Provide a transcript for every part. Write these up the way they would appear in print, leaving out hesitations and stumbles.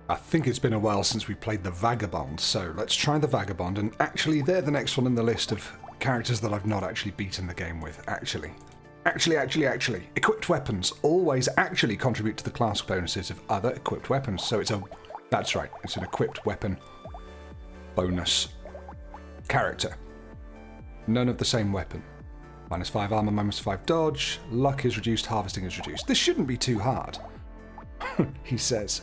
I think it's been a while since we played the Vagabond, so let's try the Vagabond, and actually they're the next one in the list of characters that I've not actually beaten the game with, actually. Actually. Equipped weapons always actually contribute to the class bonuses of other equipped weapons, so that's right, it's an equipped weapon bonus character. None of the same weapon. -5 armor, -5 dodge, luck is reduced, harvesting is reduced. This shouldn't be too hard, he says.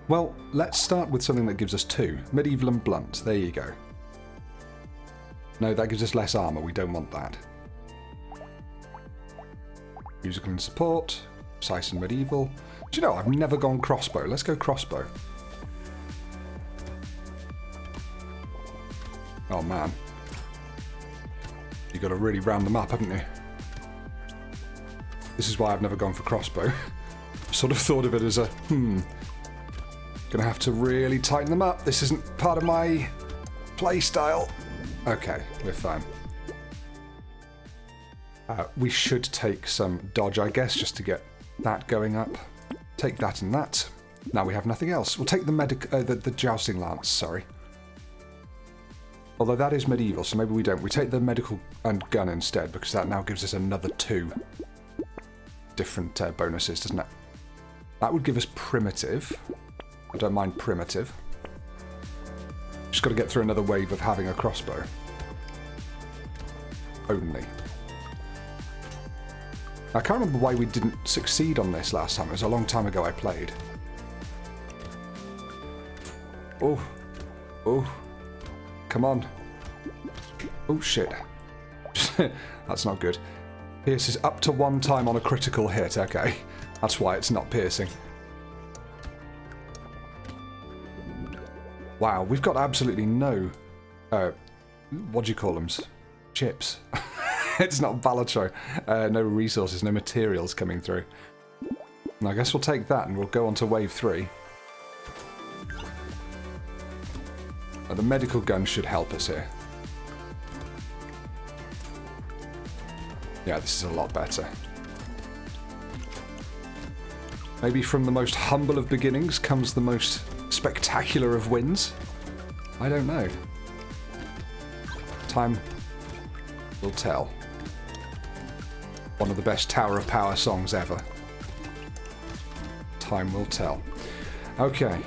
Well, let's start with something that gives us 2. Medieval and blunt, there you go. No, that gives us less armor, we don't want that. Musical and support, precise and medieval. Do you know, I've never gone crossbow. Let's go crossbow. Oh man. You've got to really round them up, haven't you? This is why I've never gone for crossbow. Sort of thought of it as a, gonna have to really tighten them up. This isn't part of my play style. Okay, we're fine. We should take some dodge, I guess, just to get that going up. Take that and that. Now we have nothing else. We'll take the jousting lance, sorry. Although that is medieval, so maybe we don't. We take the medical and gun instead, because that now gives us another 2 different bonuses, doesn't it? That would give us primitive. I don't mind primitive. Just got to get through another wave of having a crossbow. Only. I can't remember why we didn't succeed on this last time. It was a long time ago I played. Oh. Come on. Oh shit. That's not good. Pierces up to 1 time on a critical hit. Okay. That's why it's not piercing. Wow, we've got absolutely no... what do you call them? Chips. It's not Balatro. No resources, no materials coming through. And I guess we'll take that and we'll go on to wave 3. The medical gun should help us here. Yeah, this is a lot better. Maybe from the most humble of beginnings comes the most spectacular of wins? I don't know. Time will tell. One of the best Tower of Power songs ever. Time will tell. Okay.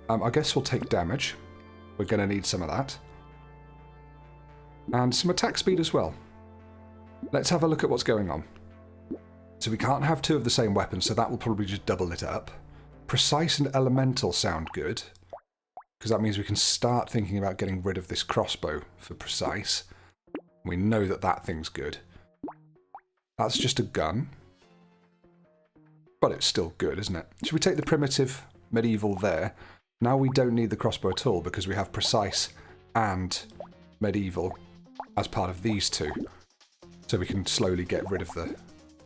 I guess we'll take damage. We're going to need some of that. And some attack speed as well. Let's have a look at what's going on. So we can't have 2 of the same weapon, so that will probably just double it up. Precise and elemental sound good, because that means we can start thinking about getting rid of this crossbow for precise. We know that that thing's good. That's just a gun. But it's still good, isn't it? Should we take the primitive medieval there? Now we don't need the crossbow at all because we have precise and medieval as part of these 2. So we can slowly get rid of the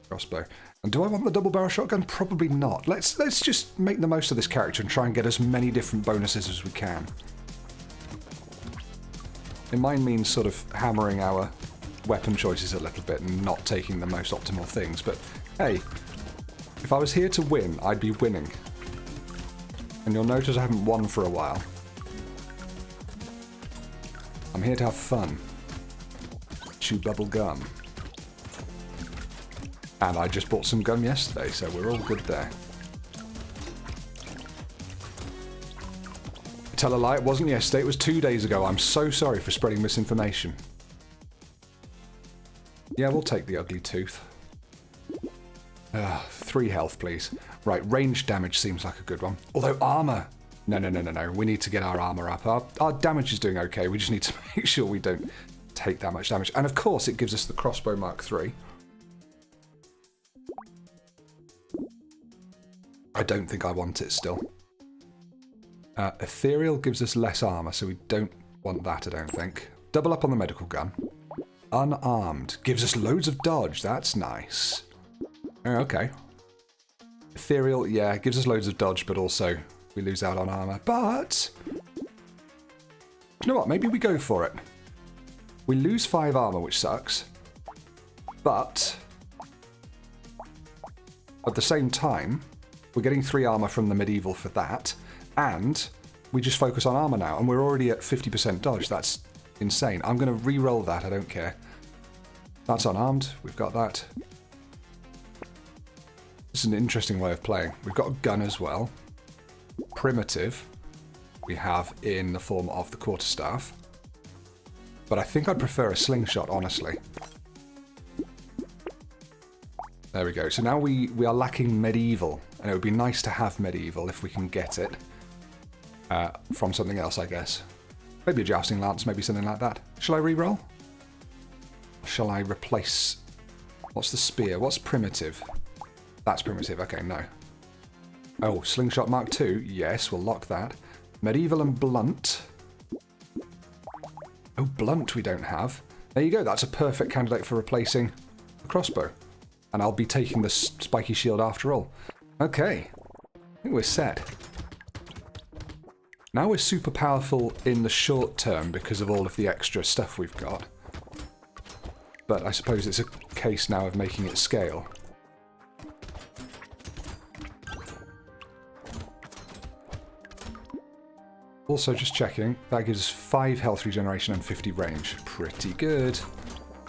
crossbow. And do I want the double barrel shotgun? Probably not. Let's just make the most of this character and try and get as many different bonuses as we can. It might mean sort of hammering our weapon choices a little bit and not taking the most optimal things, but hey, if I was here to win, I'd be winning. And you'll notice I haven't won for a while. I'm here to have fun. Chew bubble gum. And I just bought some gum yesterday, so we're all good there. Tell a lie, it wasn't yesterday, it was 2 days ago. I'm so sorry for spreading misinformation. Yeah, we'll take the ugly tooth. 3 health, please. Right, range damage seems like a good one. Although armor... No. We need to get our armor up. Our damage is doing okay. We just need to make sure we don't take that much damage. And of course, it gives us the crossbow Mark III. I don't think I want it still. Ethereal gives us less armor, so we don't want that, I don't think. Double up on the medical gun. Unarmed gives us loads of dodge. That's nice. Okay. Ethereal, yeah, gives us loads of dodge, but also we lose out on armor. But you know what? Maybe we go for it. We lose 5 armor, which sucks. But At the same time, we're getting 3 armor from the medieval for that, and we just focus on armor now, and we're already at 50% dodge. That's insane. I'm going to re-roll that, I don't care. That's unarmed, we've got that. This is an interesting way of playing. We've got a gun as well. Primitive, we have in the form of the quarterstaff. But I think I'd prefer a slingshot, honestly. There we go. So now we are lacking medieval, and it would be nice to have medieval if we can get it. From something else, I guess. Maybe a jousting lance, maybe something like that. Shall I re-roll? Shall I replace... What's the spear? What's primitive? That's primitive. Okay, no. Oh, slingshot Mark II? Yes, we'll lock that. Medieval and blunt. Oh, blunt we don't have. There you go. That's a perfect candidate for replacing the crossbow. And I'll be taking the spiky shield after all. Okay. I think we're set. Now we're super powerful in the short term because of all of the extra stuff we've got. But I suppose it's a case now of making it scale. Also, just checking, that gives us 5 health regeneration and 50 range. Pretty good.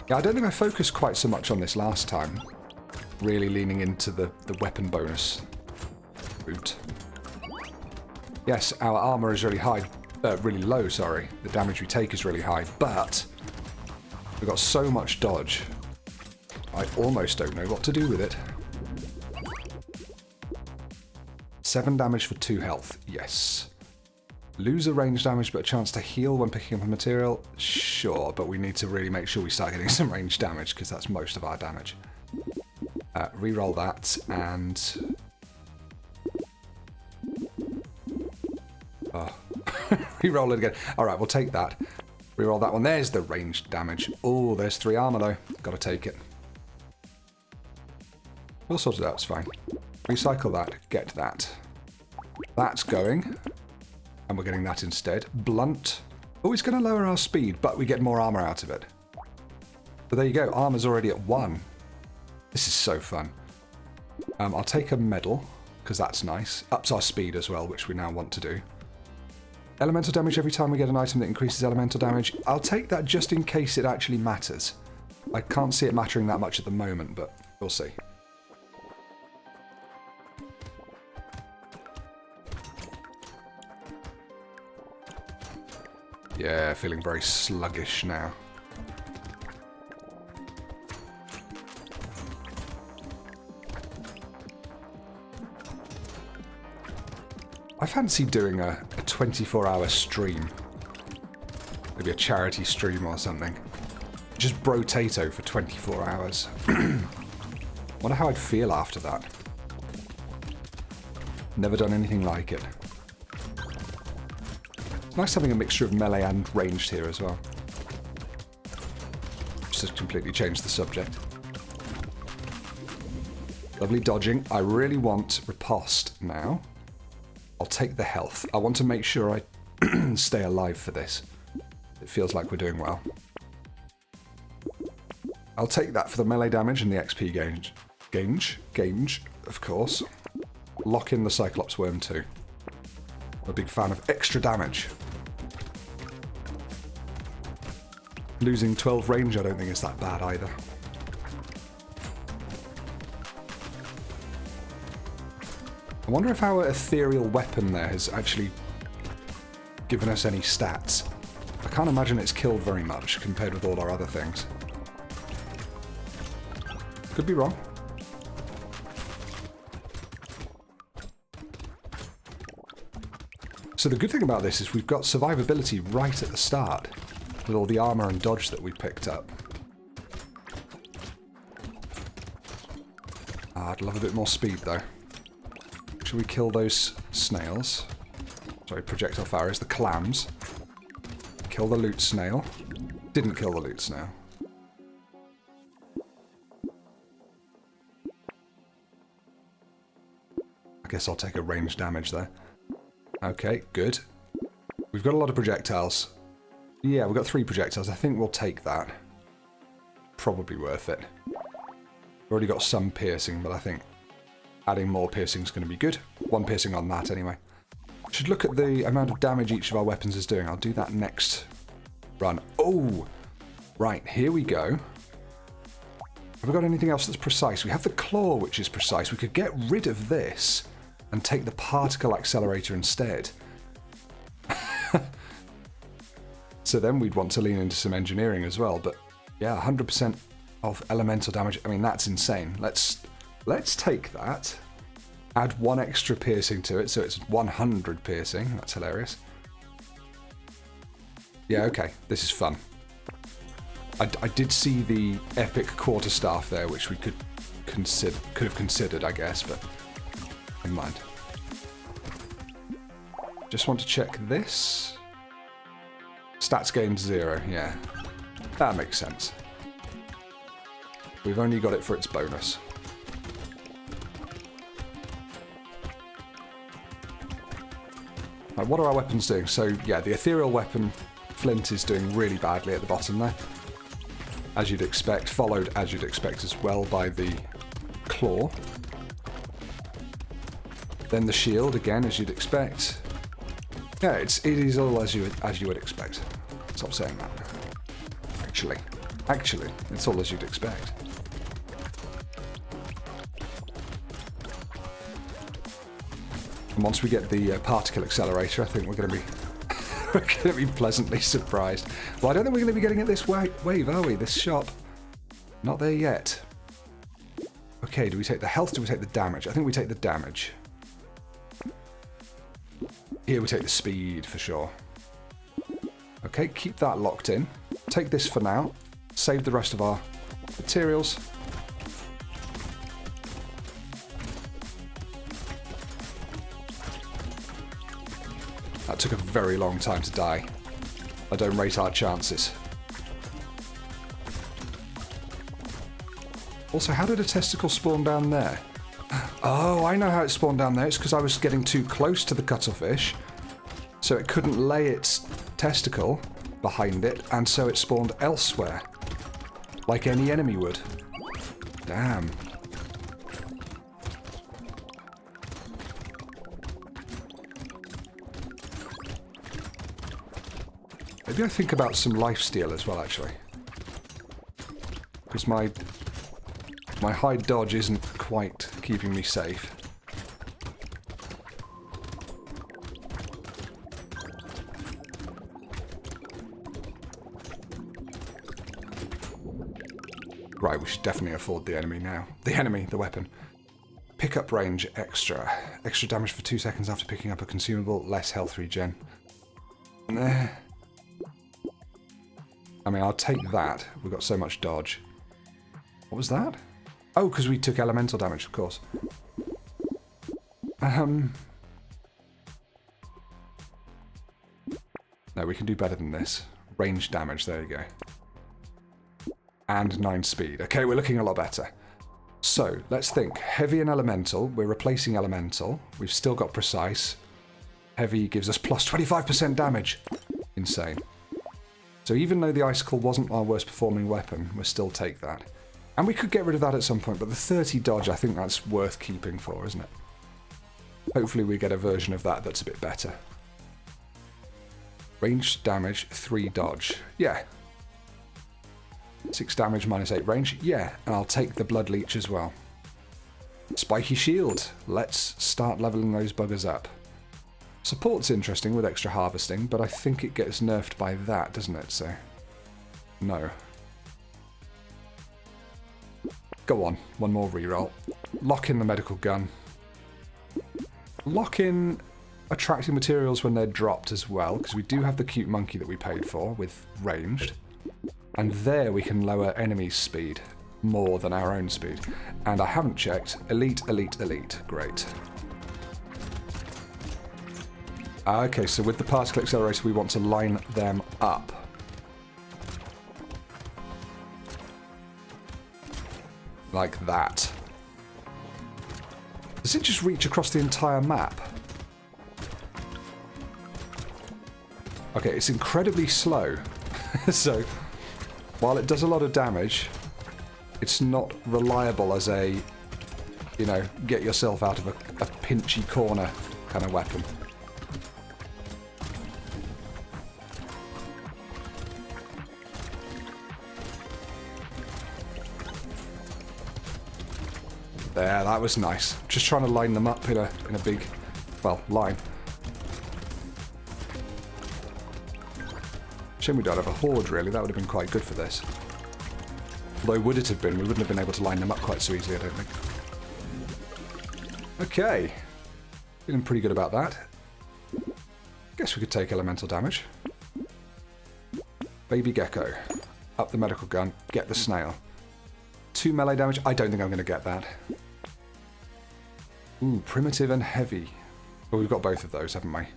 Yeah, I don't think I focused quite so much on this last time. Really leaning into the weapon bonus route. Yes, our armor is really high, really low, sorry. The damage we take is really high, but we've got so much dodge. I almost don't know what to do with it. 7 damage for 2 health, yes. Lose a range damage but a chance to heal when picking up a material? Sure, but we need to really make sure we start getting some range damage because that's most of our damage. Reroll that and... Oh. Reroll it again. Alright, we'll take that. Reroll that one. There's the ranged damage. Oh, there's 3 armor though. Gotta take it. We'll sort it out, it's fine. Recycle that, get that. That's going. And we're getting that instead. Blunt. Oh, it's going to lower our speed, but we get more armor out of it. So there you go. Armor's already at 1. This is so fun. I'll take a medal, because that's nice. Ups our speed as well, which we now want to do. Elemental damage every time we get an item that increases elemental damage. I'll take that just in case it actually matters. I can't see it mattering that much at the moment, but we'll see. Yeah, feeling very sluggish now. I fancy doing a 24-hour stream. Maybe a charity stream or something. Just Brotato for 24 hours. Wonder how I'd feel after that. Never done anything like it. Nice having a mixture of melee and ranged here as well. Just to completely change the subject. Lovely dodging. I really want riposte now. I'll take the health. I want to make sure I stay alive for this. It feels like we're doing well. I'll take that for the melee damage and the XP gauge, of course. Lock in the Cyclops Worm too. I'm a big fan of extra damage. Losing 12 range I don't think is that bad either. I wonder if our ethereal weapon there has actually given us any stats. I can't imagine it's killed very much compared with all our other things. Could be wrong. So the good thing about this is we've got survivability right at the start with all the armor and dodge that we picked up. I'd love a bit more speed though. Should we kill those snails? Sorry, projectile fire is the clams. Kill the loot snail. Didn't kill the loot snail. I guess I'll take a range damage there. Okay, good. We've got a lot of projectiles. Yeah, we've got 3 projectiles. I think we'll take that. Probably worth it. We've already got some piercing, but I think adding more piercing is going to be good. 1 piercing on that anyway. Should look at the amount of damage each of our weapons is doing. I'll do that next run. Oh, right, here we go. Have we got anything else that's precise? We have the claw, which is precise. We could get rid of this and take the particle accelerator instead. So then we'd want to lean into some engineering as well. But yeah, 100% of elemental damage. I mean, that's insane. Let's take that. Add 1 extra piercing to it, so it's 100 piercing. That's hilarious. Yeah, okay. This is fun. I did see the epic quarterstaff there, which we could have considered, I guess, but never mind. Just want to check this. Stats gained 0, yeah. That makes sense. We've only got it for its bonus. Right, what are our weapons doing? So, yeah, the ethereal weapon, Flint, is doing really badly at the bottom there. As you'd expect, followed, as you'd expect as well, by the claw. Then the shield, again, as you'd expect. Yeah, it is all as you would expect. Stop saying that. Actually, it's all as you'd expect. And once we get the particle accelerator, I think we're going to be we're going to be pleasantly surprised. Well, I don't think we're going to be getting it this wave, are we? This shop, not there yet. Okay, do we take the health? Do we take the damage? I think we take the damage. Here we take the speed for sure. Okay, keep that locked in. Take this for now. Save the rest of our materials. That took a very long time to die. I don't rate our chances. Also, how did a testicle spawn down there? Oh, I know how it spawned down there. It's because I was getting too close to the cuttlefish, so it couldn't lay its testicle behind it, and so it spawned elsewhere, like any enemy would. Damn. Maybe I think about some lifesteal as well, actually, because my high dodge isn't quite keeping me safe. Right, we should definitely afford the enemy now. The weapon. Pickup range extra. Extra damage for 2 seconds after picking up a consumable, less health regen. I mean, I'll take that. We've got so much dodge. What was that? Oh, because we took elemental damage, of course. No, we can do better than this. Range damage, there you go. And 9 speed. Okay, we're looking a lot better. So, let's think. Heavy and elemental. We're replacing elemental. We've still got precise. Heavy gives us plus 25% damage. Insane. So even though the icicle wasn't our worst performing weapon, we'll still take that. And we could get rid of that at some point, but the 30 dodge, I think that's worth keeping for, isn't it? Hopefully we get a version of that that's a bit better. Range damage, 3 dodge. Yeah. 6 damage, minus 8 range. Yeah, and I'll take the blood leech as well. Spiky shield. Let's start leveling those buggers up. Support's interesting with extra harvesting, but I think it gets nerfed by that, doesn't it? So, no. Go on, one more reroll. Lock in the medical gun. Lock in attracting materials when they're dropped as well, because we do have the cute monkey that we paid for with ranged. And there we can lower enemies' speed more than our own speed. And I haven't checked. Elite, elite, elite. Great. Okay, so with the particle accelerator, we want to line them up. Like that. Does it just reach across the entire map? Okay, it's incredibly slow. So, while it does a lot of damage, it's not reliable as a you know, get yourself out of a pinchy corner kind of weapon. There, that was nice. Just trying to line them up in a big, well, line. Shame we don't have a horde, really. That would have been quite good for this. Although would it have been, we wouldn't have been able to line them up quite so easily, I don't think. Okay. Feeling pretty good about that. Guess we could take elemental damage. Baby gecko. Up the medical gun. Get the snail. 2 melee damage. I don't think I'm going to get that. Ooh, primitive and heavy. Well, we've got both of those, haven't we?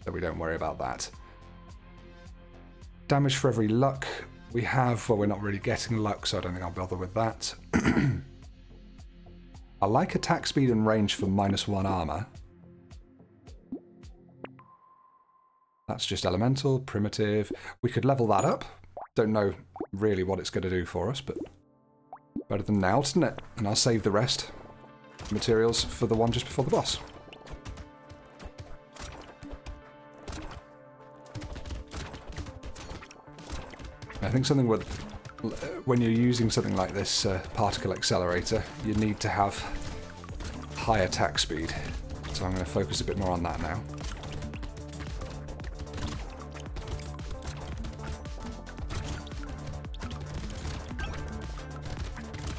So we don't worry about that. Damage for every luck we have. Well, we're not really getting luck, so I don't think I'll bother with that. I like attack speed and range for -1 armor. That's just elemental, primitive. We could level that up. Don't know really what it's going to do for us, but better than now, isn't it? And I'll save the rest materials for the one just before the boss. I think something with when you're using something like this particle accelerator, you need to have high attack speed. So I'm going to focus a bit more on that now.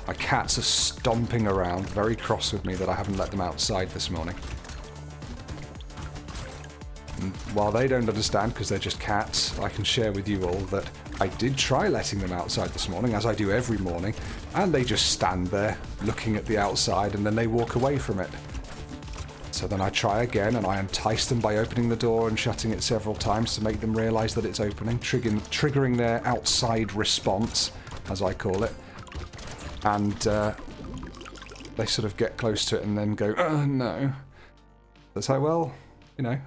My cats are stomping around, very cross with me that I haven't let them outside this morning. And while they don't understand because they're just cats, I can share with you all that I did try letting them outside this morning, as I do every morning, and they just stand there looking at the outside and then they walk away from it. So then I try again and I entice them by opening the door and shutting it several times to make them realise that it's opening, triggering their outside response, as I call it. And they sort of get close to it and then go, oh no. That's like, well, you know,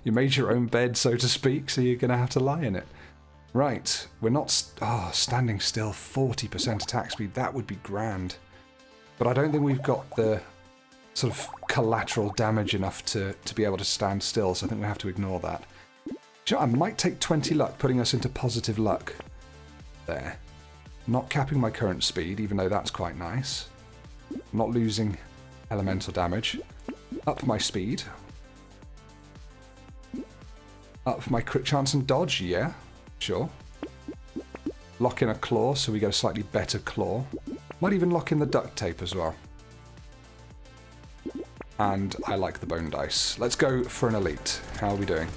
you made your own bed, so to speak, so you're going to have to lie in it. Right, we're not standing still. 40% attack speed, that would be grand. But I don't think we've got the sort of collateral damage enough to be able to stand still, so I think we have to ignore that. Do you know, I might take 20 luck, putting us into positive luck. There. Not capping my current speed, even though that's quite nice. Not losing elemental damage. Up my speed. Up my crit chance and dodge, yeah. Sure. Lock in a claw, so we get a slightly better claw. Might even lock in the duct tape as well. And I like the bone dice. Let's go for an elite. How are we doing?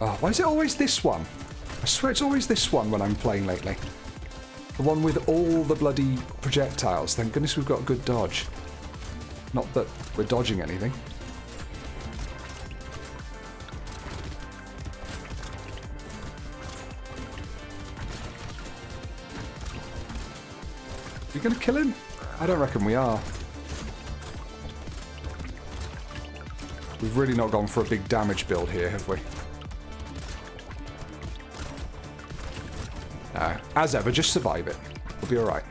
Oh, why is it always this one? I swear it's always this one when I'm playing lately. The one with all the bloody projectiles. Thank goodness we've got good dodge. Not that we're dodging anything. Are we going to kill him? I don't reckon we are. We've really not gone for a big damage build here, have we? No. As ever, just survive it. We'll be alright.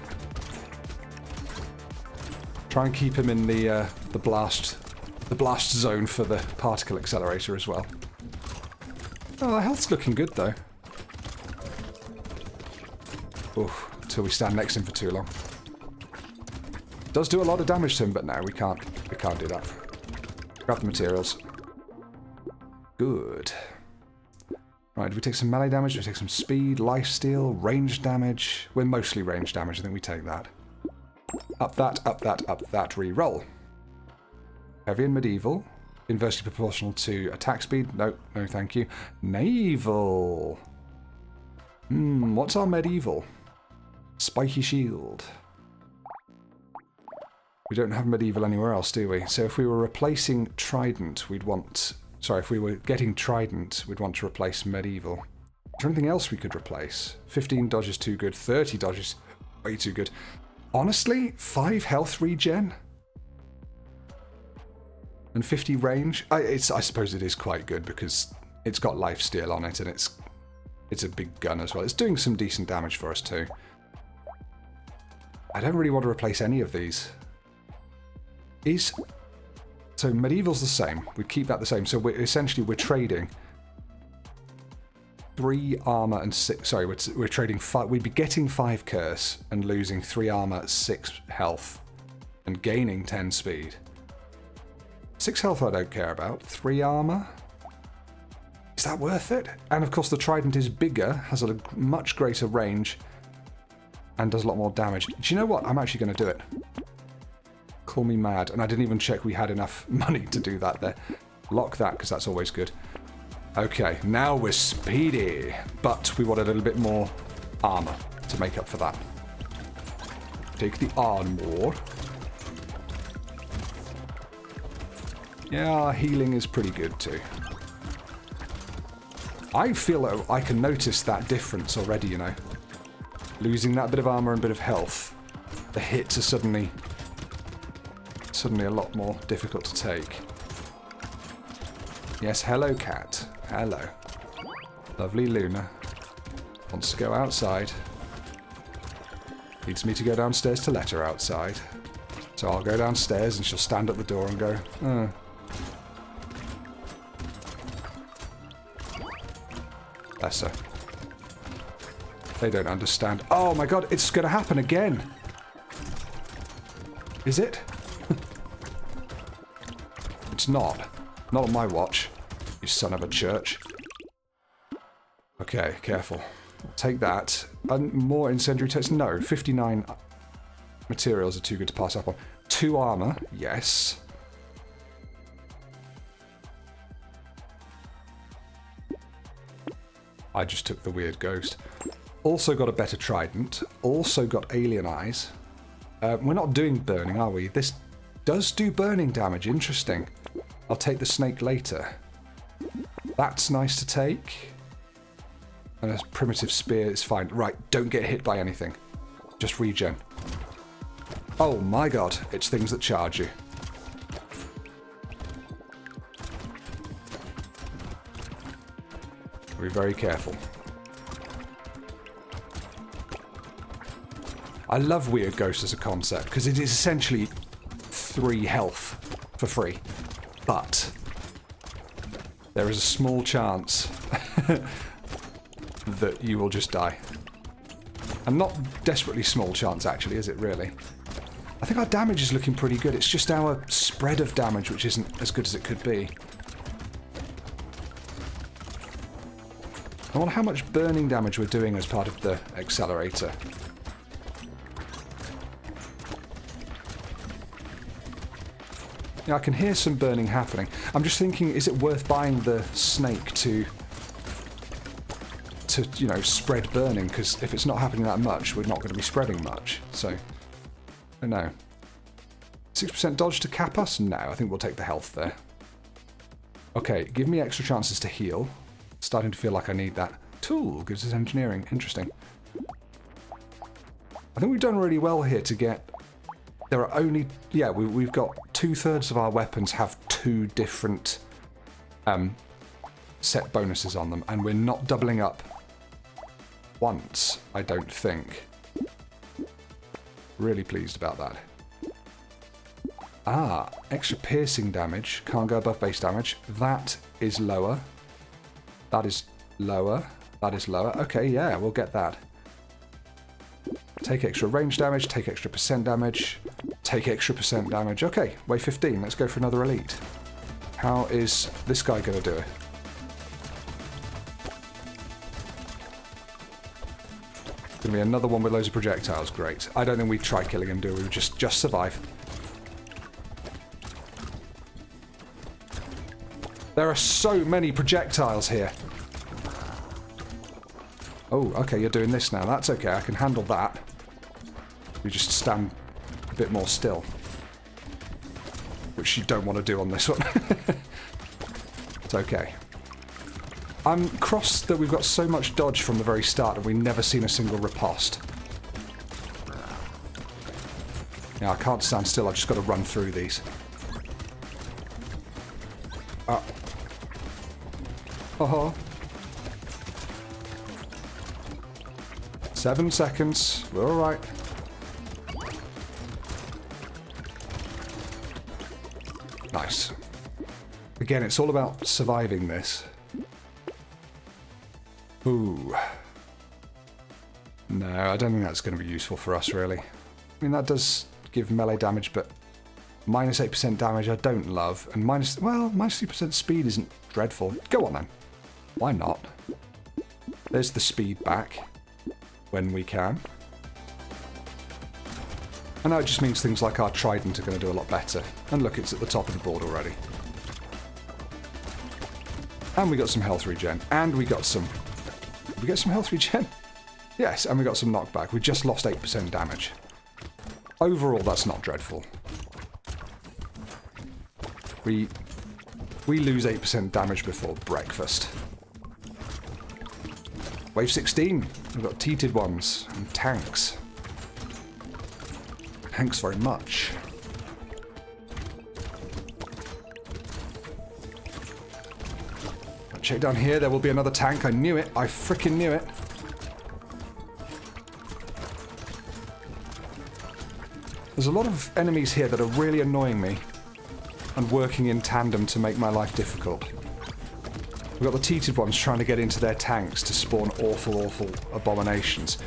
Try and keep him in the blast zone for the particle accelerator as well. Oh, our health's looking good though. Oof, until we stand next to him for too long. Does do a lot of damage to him, but no, we can't do that. Grab the materials. Good. Right, do we take some melee damage? Do we take some speed, lifesteal, range damage? We're mostly range damage, I think we take that. Up that, up that, up that, re-roll. Heavy and medieval. Inversely proportional to attack speed. No, no thank you. Naval. What's our medieval? Spiky shield. We don't have medieval anywhere else, do we? So if we were replacing trident, we'd want... Sorry, if we were getting trident, we'd want to replace medieval. Is there anything else we could replace? 15 dodge is too good. 30 dodge is way too good. Honestly, 5 health regen? And 50 range? I suppose it is quite good because it's got lifesteal on it and it's a big gun as well. It's doing some decent damage for us too. I don't really want to replace any of these. So medieval's the same. We keep that the same. So we're trading 3 armor and 6. Sorry, we're trading 5. We'd be getting 5 curse and losing 3 armor, 6 health, and gaining 10 speed. 6 health I don't care about. 3 armor. Is that worth it? And of course the trident is bigger, has a much greater range, and does a lot more damage. Do you know what? I'm actually going to do it. Call me mad. And I didn't even check we had enough money to do that there. Lock that, because that's always good. Okay, now we're speedy. But we want a little bit more armor to make up for that. Take the armor. Yeah, healing is pretty good too. I feel like I can notice that difference already, you know. Losing that bit of armor and a bit of health. The hits are suddenly a lot more difficult to take. Yes, hello cat. Hello. Lovely Luna. Wants to go outside. Needs me to go downstairs to let her outside. So I'll go downstairs and she'll stand at the door and go, Bless her. They don't understand. Oh my god, it's going to happen again. Is it? It's not. Not on my watch, you son of a church. Okay, careful. Take that. And more incendiary tests? No, 59 materials are too good to pass up on. 2 armor, yes. I just took the weird ghost. Also got a better trident. Also got alien eyes. We're not doing burning, are we? This does do burning damage. Interesting. I'll take the snake later. That's nice to take. And a primitive spear is fine. Right, don't get hit by anything. Just regen. Oh my god, it's things that charge you. Be very careful. I love Weird Ghost as a concept because it is essentially 3 health for free, but there is a small chance that you will just die. And not desperately small chance actually, is it really? I think our damage is looking pretty good. It's just our spread of damage which isn't as good as it could be. I wonder how much burning damage we're doing as part of the accelerator. Yeah, I can hear some burning happening. I'm just thinking, is it worth buying the snake to you know, spread burning? Because if it's not happening that much, we're not going to be spreading much. So, I don't know. 6% dodge to cap us? No, I think we'll take the health there. Okay, give me extra chances to heal. Starting to feel like I need that. Tool gives us engineering. Interesting. I think we've done really well here to get... There are only... Yeah, we've got 2/3 of our weapons have 2 different set bonuses on them, and we're not doubling up once, I don't think. Really pleased about that. Ah, extra piercing damage. Can't go above base damage. That is lower. That is lower. That is lower. Okay, yeah, we'll get that. Take extra range damage, take extra percent damage, take extra percent damage. Okay, wave 15. Let's go for another elite. How is this guy going to do it? Going to be another one with loads of projectiles. Great. I don't think we try killing him, do we? We just survive. There are so many projectiles here. Oh, okay, you're doing this now. That's okay, I can handle that. You just stand a bit more still. Which you don't want to do on this one. It's okay. I'm crossed that we've got so much dodge from the very start and we've never seen a single riposte. Yeah, I can't stand still, I've just got to run through these. Oh. 7 seconds. We're alright. Nice. Again, it's all about surviving this. Ooh. No, I don't think that's going to be useful for us, really. I mean, that does give melee damage, but minus 8% damage I don't love, and minus 3% speed isn't dreadful. Go on, then. Why not? There's the speed back when we can. And now it just means things like our trident are going to do a lot better. And look, it's at the top of the board already. And we got some health regen. And we got some... Did we get some health regen? Yes, and we got some knockback. We just lost 8% damage. Overall, that's not dreadful. We lose 8% damage before breakfast. Wave 16. We've got teeted ones and tanks. Thanks very much. Check down here, there will be another tank. I knew it. I frickin' knew it. There's a lot of enemies here that are really annoying me and working in tandem to make my life difficult. We've got the teeted ones trying to get into their tanks to spawn awful, awful abominations.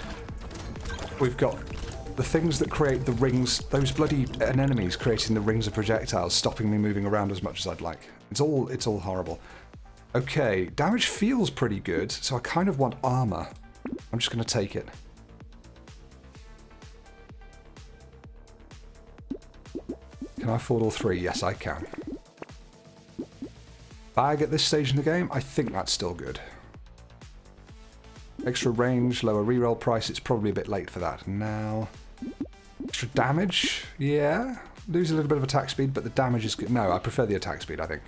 We've got the things that create the rings, those bloody anemones creating the rings of projectiles, stopping me moving around as much as I'd like. It's all horrible. Okay, damage feels pretty good, so I kind of want armor. I'm just going to take it. Can I afford all three? Yes, I can. Bag at this stage in the game? I think that's still good. Extra range, lower reroll price. It's probably a bit late for that now. Extra damage? Yeah. Lose a little bit of attack speed, but the damage is good. No, I prefer the attack speed, I think.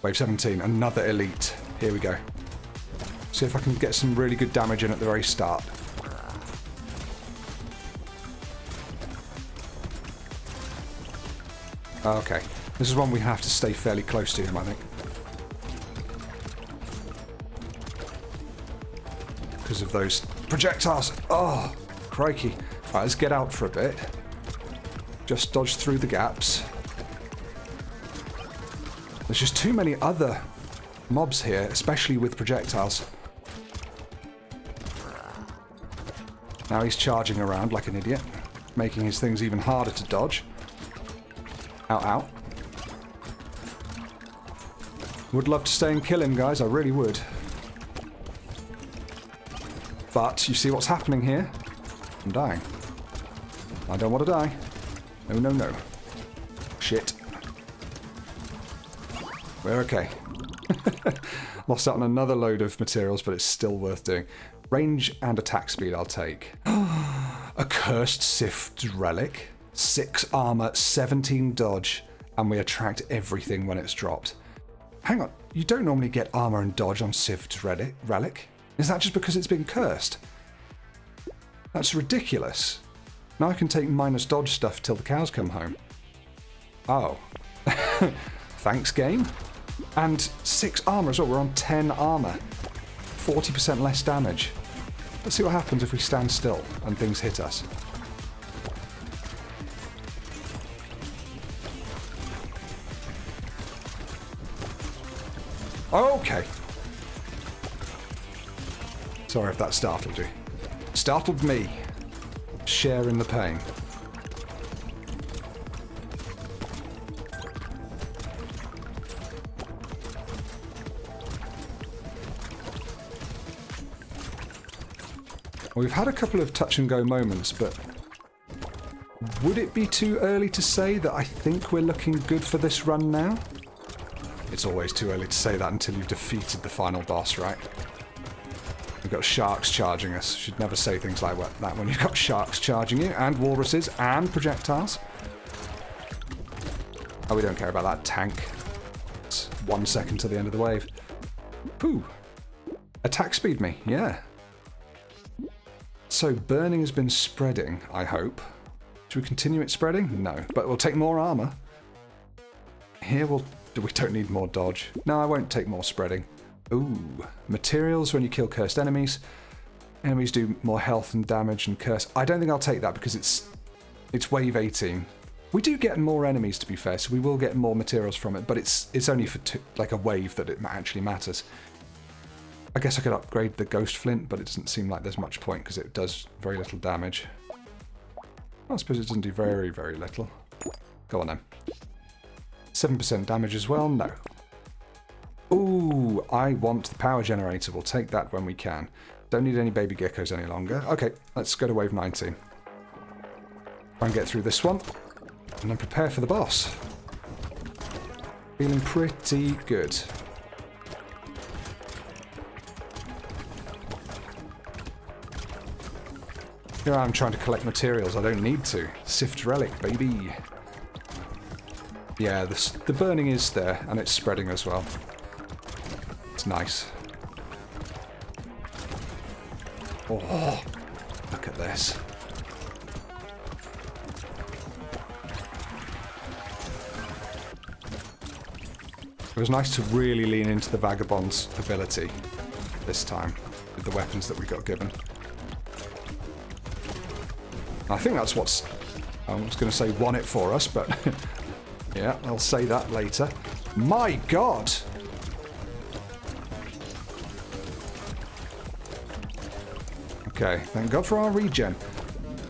Wave 17, another elite. Here we go. See if I can get some really good damage in at the very start. Okay. This is one we have to stay fairly close to him, I think. Because of those projectiles. Oh, crikey. Right, let's get out for a bit. Just dodge through the gaps. There's just too many other mobs here, especially with projectiles. Now he's charging around like an idiot, making his things even harder to dodge. Ow, ow. Would love to stay and kill him, guys. I really would. But you see what's happening here? I'm dying. I don't want to die. No, no, no. Shit. We're okay. Lost out on another load of materials, but it's still worth doing. Range and attack speed I'll take. A cursed sift relic. 6 armor, 17 dodge, and we attract everything when it's dropped. Hang on, you don't normally get armor and dodge on sift relic? Is that just because it's been cursed? That's ridiculous. Now I can take minus dodge stuff till the cows come home. Oh. Thanks, game. And 6 armor as well. We're on 10 armor. 40% less damage. Let's see what happens if we stand still and things hit us. Okay. Sorry if that startled you. Startled me. Share in the pain. We've had a couple of touch and go moments, but would it be too early to say that I think we're looking good for this run now? It's always too early to say that until you've defeated the final boss, right? We've got sharks charging us. Should never say things like that when you've got sharks charging you, and walruses, and projectiles. Oh, we don't care about that tank. It's 1 second to the end of the wave. Pooh. Attack speed me, yeah. So, burning has been spreading, I hope. Should we continue it spreading? No, but we'll take more armor. Here we don't need more dodge. No, I won't take more spreading. Ooh, materials when you kill cursed enemies. Enemies do more health and damage and curse. I don't think I'll take that because it's wave 18. We do get more enemies, to be fair, so we will get more materials from it, but it's only for like a wave that it actually matters. I guess I could upgrade the Ghost Flint, but it doesn't seem like there's much point because it does very little damage. I suppose it doesn't do very, very little. Go on then. 7% damage as well? No. Ooh, I want the power generator. We'll take that when we can. Don't need any baby geckos any longer. Okay, let's go to wave 19. Try and get through this one. And then prepare for the boss. Feeling pretty good. Here I am trying to collect materials. I don't need to. Sift relic, baby. Yeah, the burning is there, and it's spreading as well. It's nice. Oh, look at this. It was nice to really lean into the Vagabond's ability this time with the weapons that we got given. I think that's what's, I was going to say won it for us, but yeah, I'll say that later. My God! Okay, thank God for our regen.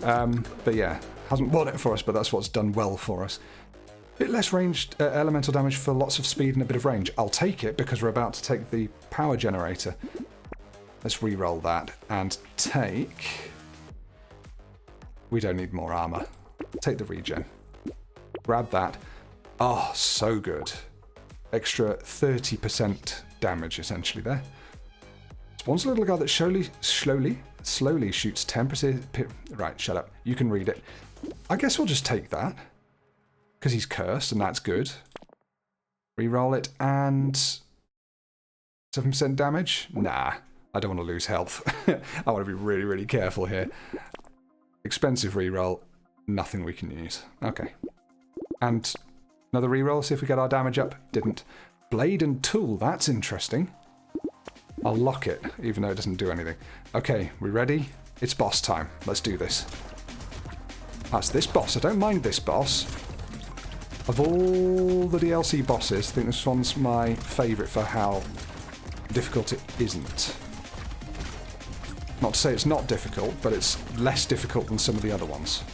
But yeah, hasn't won it for us, but that's what's done well for us. Bit less ranged elemental damage for lots of speed and a bit of range. I'll take it because we're about to take the power generator. Let's re-roll that and take... We don't need more armor. Take the regen. Grab that. Oh, so good. Extra 30% damage essentially there. Spawns a little guy that slowly shoots 10%. Right, shut up. You can read it. I guess we'll just take that. Because he's cursed, and that's good. Reroll it, and 7% damage? Nah, I don't want to lose health. I want to be really, really careful here. Expensive reroll, nothing we can use. Okay. And another reroll, see if we get our damage up. Didn't. Blade and tool, that's interesting. I'll lock it, even though it doesn't do anything. Okay, we ready? It's boss time. Let's do this. That's this boss. I don't mind this boss. Of all the DLC bosses, I think this one's my favourite for how difficult it isn't. Not to say it's not difficult, but it's less difficult than some of the other ones.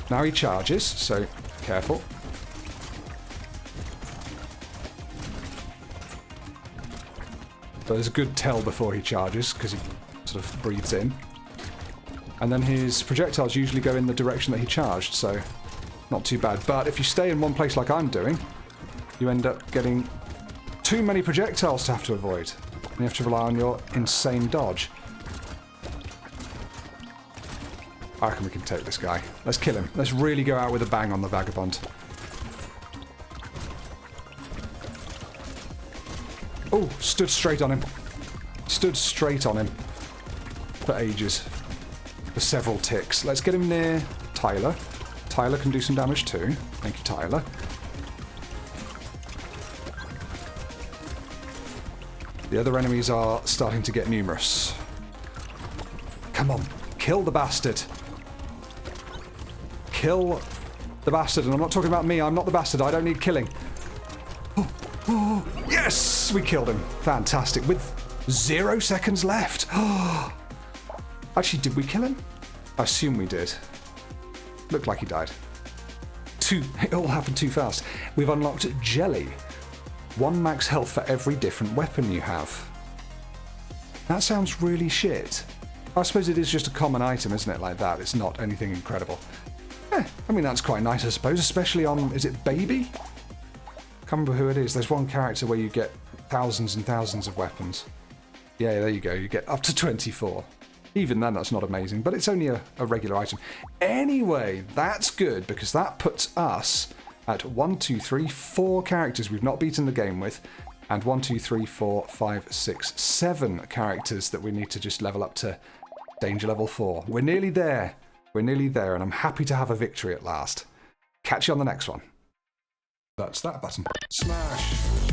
Now he charges, so careful. So there's a good tell before he charges, because he sort of breathes in. And then his projectiles usually go in the direction that he charged, so not too bad. But if you stay in one place like I'm doing, you end up getting too many projectiles to have to avoid. And you have to rely on your insane dodge. I reckon we can take this guy. Let's kill him. Let's really go out with a bang on the Vagabond. Oh, stood straight on him. Stood straight on him. For ages. For several ticks. Let's get him near Tyler. Tyler can do some damage too. Thank you, Tyler. The other enemies are starting to get numerous. Come on, kill the bastard. Kill the bastard. And I'm not talking about me, I'm not the bastard, I don't need killing. Oh, oh, yes! We killed him. Fantastic. With 0 seconds left. Actually, did we kill him? I assume we did. Looked like he died. It all happened too fast. We've unlocked Jelly. 1 max health for every different weapon you have. That sounds really shit. I suppose it is just a common item, isn't it, like that? It's not anything incredible. I mean, that's quite nice, I suppose, especially on, is it Baby? Can't remember who it is. There's one character where you get thousands and thousands of weapons. Yeah, there you go. You get up to 24. Even then, that's not amazing, but it's only a regular item. Anyway, that's good, because that puts us at 1, 2, 3, 4 characters we've not beaten the game with, and 1, 2, 3, 4, 5, 6, 7 characters that we need to just level up to danger level 4. We're nearly there. We're nearly there, and I'm happy to have a victory at last. Catch you on the next one. That's that button. Smash!